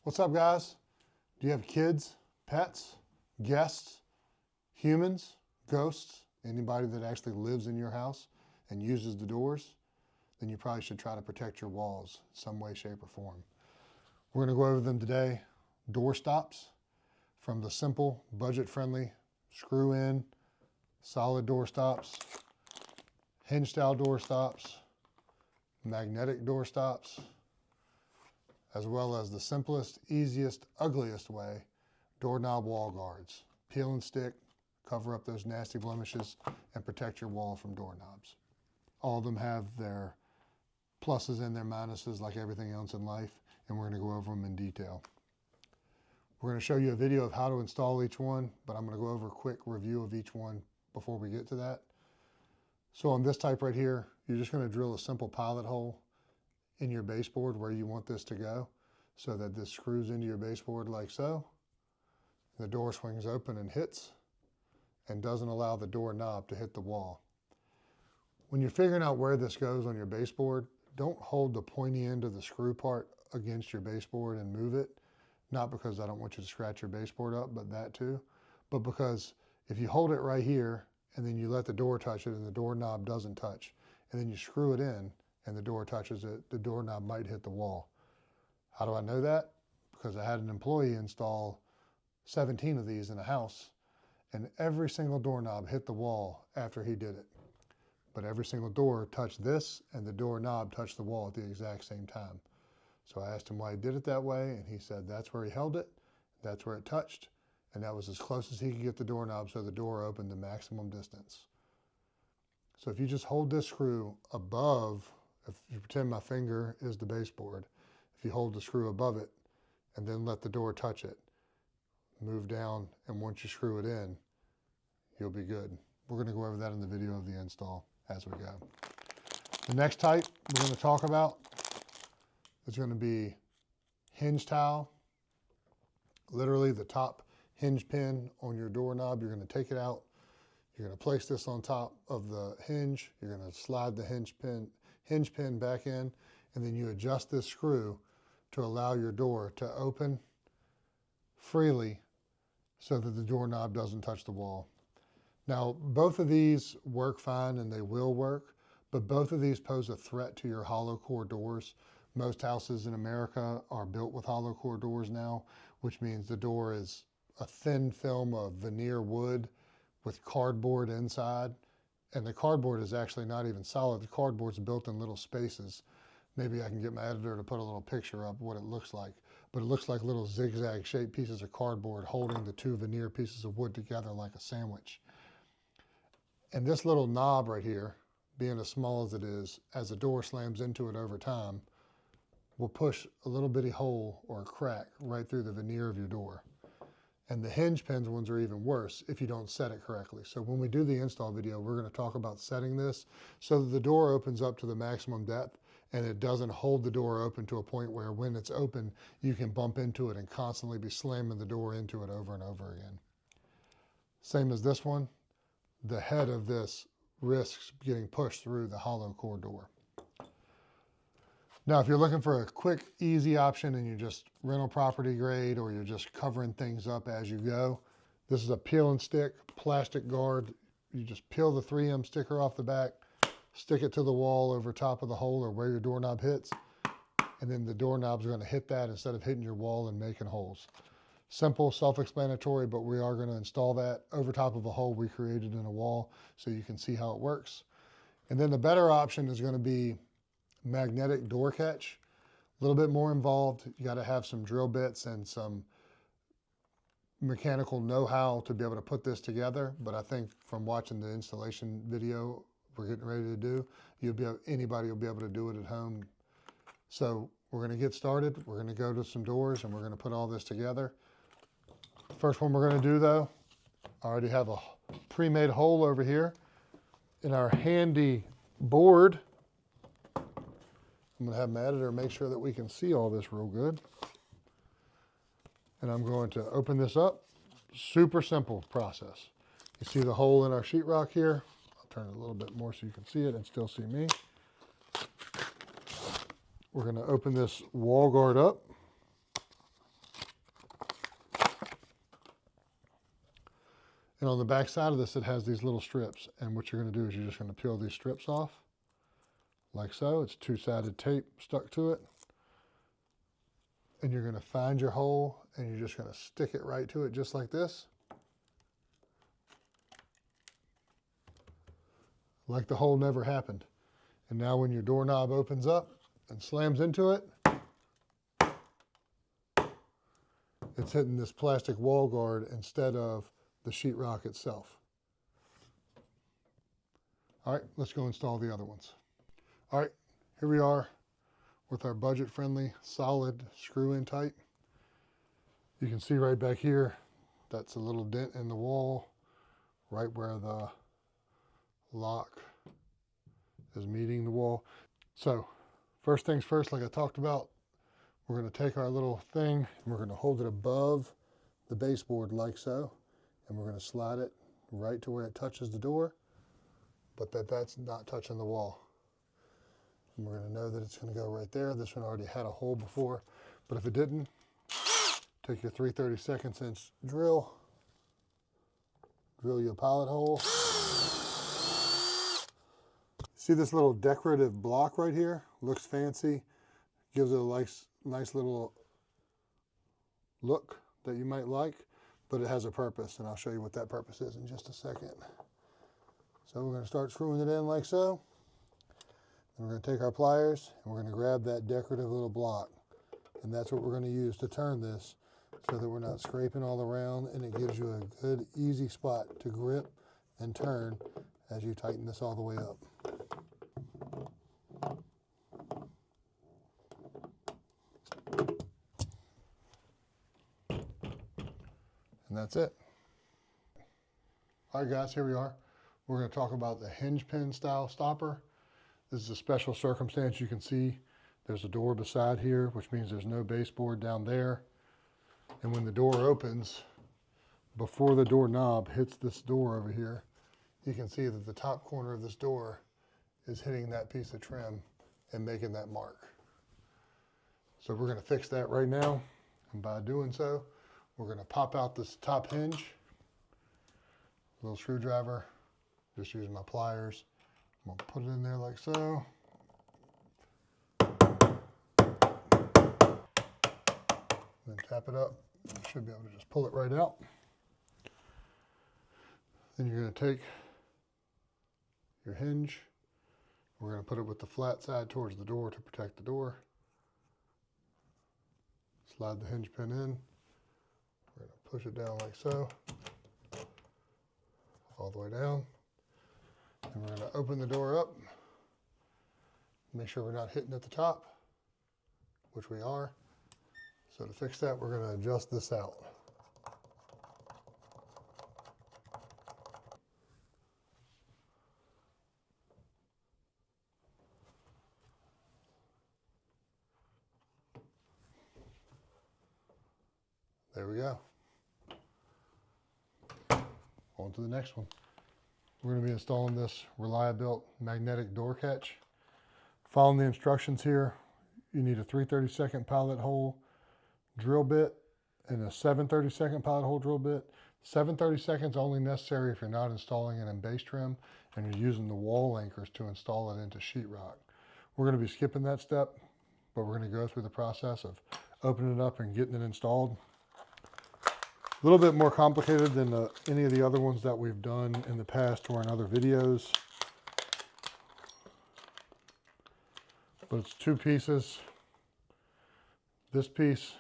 What's up, guys? Do you have kids, pets, guests, humans, ghosts, anybody that actually lives in your house and uses the doors? Then you probably should try to protect your walls some way, shape, or form. We're going to go over them today. Doorstops, from the simple, budget-friendly, screw-in, solid doorstops, hinge-style doorstops, magnetic doorstops, as well as the simplest, easiest, ugliest way, doorknob wall guards. Peel and stick, cover up those nasty blemishes, and protect your wall from doorknobs. All of them have their pluses and their minuses like everything else in life, and we're going to go over them in detail. We're going to show you a video of how to install each one, but I'm going to go over a quick review of each one before we get to that. So on this type right here, you're just going to drill a simple pilot hole in your baseboard where you want this to go, so that this screws into your baseboard like so. The door swings open and hits and doesn't allow the doorknob to hit the wall. When you're figuring out where this goes on your baseboard, don't hold the pointy end of the screw part against your baseboard and move it. Not because I don't want you to scratch your baseboard up, but that too. But because if you hold it right here and then you let the door touch it and the doorknob doesn't touch, and then you screw it in and the door touches it, the doorknob might hit the wall. How do I know that? Because I had an employee install 17 of these in a house, and every single doorknob hit the wall after he did it. But every single door touched this, and the doorknob touched the wall at the exact same time. So I asked him why he did it that way, and he said that's where he held it, that's where it touched, and that was as close as he could get the doorknob so the door opened the maximum distance. So if you just hold this screw above, if you pretend my finger is the baseboard, if you hold the screw above it and then let the door touch it, move down, and once you screw it in, you'll be good. We're going to go over that in the video of the install as we go. The next type we're going to talk about is going to be hinge towel. Literally the top hinge pin on your doorknob. You're going to take it out. You're going to place this on top of the hinge. You're going to slide the hinge pin back in, and then you adjust this screw to allow your door to open freely so that the doorknob doesn't touch the wall. Now, both of these work fine and they will work, but both of these pose a threat to your hollow core doors. Most houses in America are built with hollow core doors now, which means the door is a thin film of veneer wood with cardboard inside. And the cardboard is actually not even solid. The cardboard's built in little spaces. Maybe I can get my editor to put a little picture up of what it looks like. But it looks like little zigzag shaped pieces of cardboard holding the two veneer pieces of wood together like a sandwich. And this little knob right here, being as small as it is, as the door slams into it over time, will push a little bitty hole or a crack right through the veneer of your door. And the hinge pins ones are even worse if you don't set it correctly. So when we do the install video, we're going to talk about setting this so that the door opens up to the maximum depth and it doesn't hold the door open to a point where when it's open, you can bump into it and constantly be slamming the door into it over and over again. Same as this one, the head of this risks getting pushed through the hollow core door. Now, if you're looking for a quick, easy option and you're just rental property grade or you're just covering things up as you go, this is a peel and stick plastic guard. You just peel the 3M sticker off the back, stick it to the wall over top of the hole or where your doorknob hits, and then the doorknob's going to hit that instead of hitting your wall and making holes. Simple, self-explanatory, but we are going to install that over top of a hole we created in a wall so you can see how it works. And then the better option is going to be magnetic door catch. A little bit more involved. You got to have some drill bits and some mechanical know-how to be able to put this together. But I think from watching the installation video we're getting ready to do, anybody will be able to do it at home. So we're going to get started. We're going to go to some doors and we're going to put all this together. First one we're going to do though, I already have a pre-made hole over here in our handy board. I'm going to have my editor make sure that we can see all this real good. And I'm going to open this up. Super simple process. You see the hole in our sheetrock here. I'll turn it a little bit more so you can see it and still see me. We're going to open this wall guard up. And on the back side of this, it has these little strips. And what you're going to do is you're just going to peel these strips off, like so. It's two-sided tape stuck to it. And you're going to find your hole, and you're just going to stick it right to it, just like this. Like the hole never happened. And now when your doorknob opens up and slams into it, it's hitting this plastic wall guard instead of the sheetrock itself. All right, let's go install the other ones. All right, here we are with our budget-friendly, solid screw-in tight. You can see right back here, that's a little dent in the wall, right where the lock is meeting the wall. So, first things first, like I talked about, we're going to take our little thing and we're going to hold it above the baseboard like so, and we're going to slide it right to where it touches the door, but that's not touching the wall. And we're going to know that it's going to go right there. This one already had a hole before, but if it didn't, take your 3/32 inch drill, drill your pilot hole. See this little decorative block right here? Looks fancy, gives it a nice little look that you might like, but it has a purpose, and I'll show you what that purpose is in just a second. So we're going to start screwing it in like so. And we're going to take our pliers and we're going to grab that decorative little block, and that's what we're going to use to turn this so that we're not scraping all around, and it gives you a good easy spot to grip and turn as you tighten this all the way up. And that's it. All right guys, here we are. We're going to talk about the hinge pin style stopper. This is a special circumstance. You can see there's a door beside here, which means there's no baseboard down there. And when the door opens, before the door knob hits this door over here, you can see that the top corner of this door is hitting that piece of trim and making that mark. So we're going to fix that right now. And by doing so, we're going to pop out this top hinge, little screwdriver, just using my pliers. I'm going to put it in there like so. Then tap it up. You should be able to just pull it right out. Then you're going to take your hinge. We're going to put it with the flat side towards the door to protect the door. Slide the hinge pin in. We're going to push it down like so, all the way down. And we're going to open the door up. Make sure we're not hitting at the top, which we are. So to fix that, we're going to adjust this out. There we go. On to the next one. We're going to be installing this Reliabuilt magnetic door catch. Following the instructions here, you need a 3/32 pilot hole drill bit and a 7/32 pilot hole drill bit. 7/32 is only necessary if you're not installing it in base trim and you're using the wall anchors to install it into sheetrock. We're going to be skipping that step, but we're going to go through the process of opening it up and getting it installed. A little bit more complicated than any of the other ones that we've done in the past or in other videos. But it's two pieces. This piece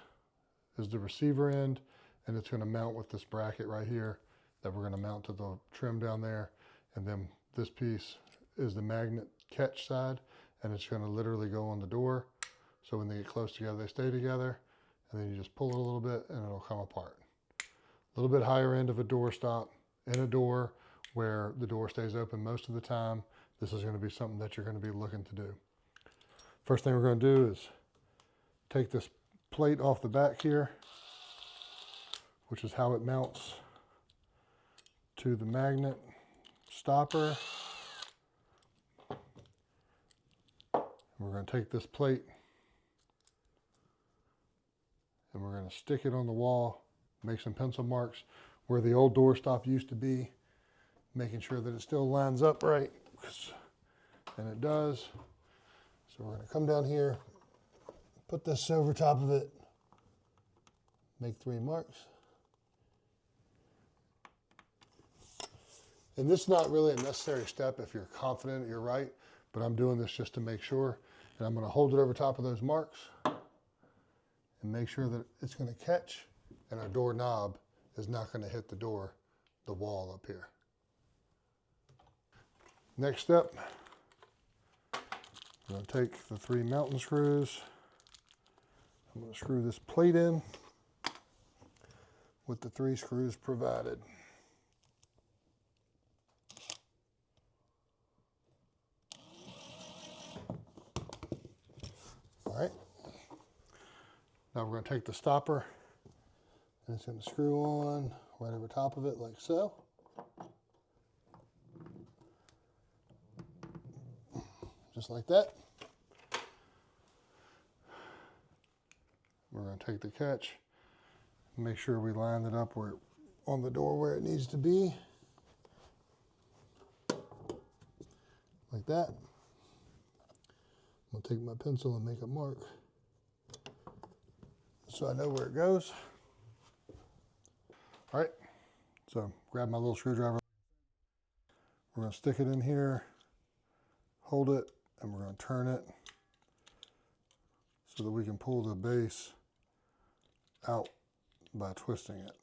is the receiver end, and it's going to mount with this bracket right here that we're going to mount to the trim down there. And then this piece is the magnet catch side, and it's going to literally go on the door. So when they get close together, they stay together, and then you just pull it a little bit and it'll come apart. A little bit higher end of a doorstop in a door where the door stays open most of the time. This is going to be something that you're going to be looking to do. First thing we're going to do is take this plate off the back here, which is how it mounts to the magnet stopper. We're going to take this plate and we're going to stick it on the wall, make some pencil marks where the old doorstop used to be, making sure that it still lines up right, and it does. So we're going to come down here, put this over top of it, make 3 marks. And this is not really a necessary step if you're confident that you're right, but I'm doing this just to make sure. And I'm going to hold it over top of those marks and make sure that it's going to catch, and our door knob is not going to hit the wall up here. Next step, I'm going to take the 3 mounting screws. I'm going to screw this plate in with the 3 screws provided. All right. Now we're going to take the stopper, and it's going to screw on right over top of it like so. Just like that. We're going to take the catch, make sure we line it up on the door where it needs to be. Like that. I'm going to take my pencil and make a mark so I know where it goes. All right, so grab my little screwdriver. We're going to stick it in here, hold it, and we're going to turn it so that we can pull the base out by twisting it.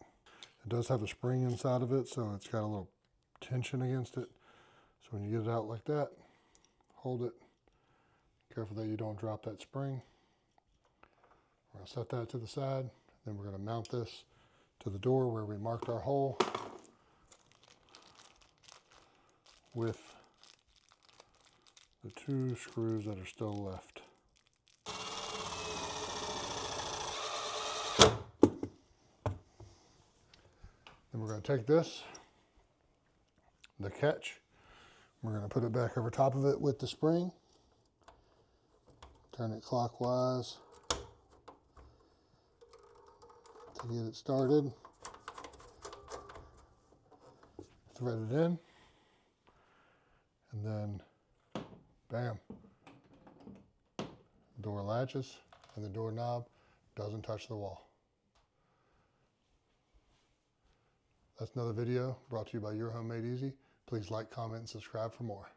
It does have a spring inside of it, so it's got a little tension against it. So when you get it out like that, hold it. Careful that you don't drop that spring. We're going to set that to the side. Then we're going to mount this to the door where we marked our hole with the 2 screws that are still left. Then we're going to take this, the catch, we're going to put it back over top of it with the spring. Turn it clockwise to get it started. Thread it in, and then bam, door latches, and the doorknob doesn't touch the wall. That's another video brought to you by Your Home Made Easy. Please like, comment, and subscribe for more.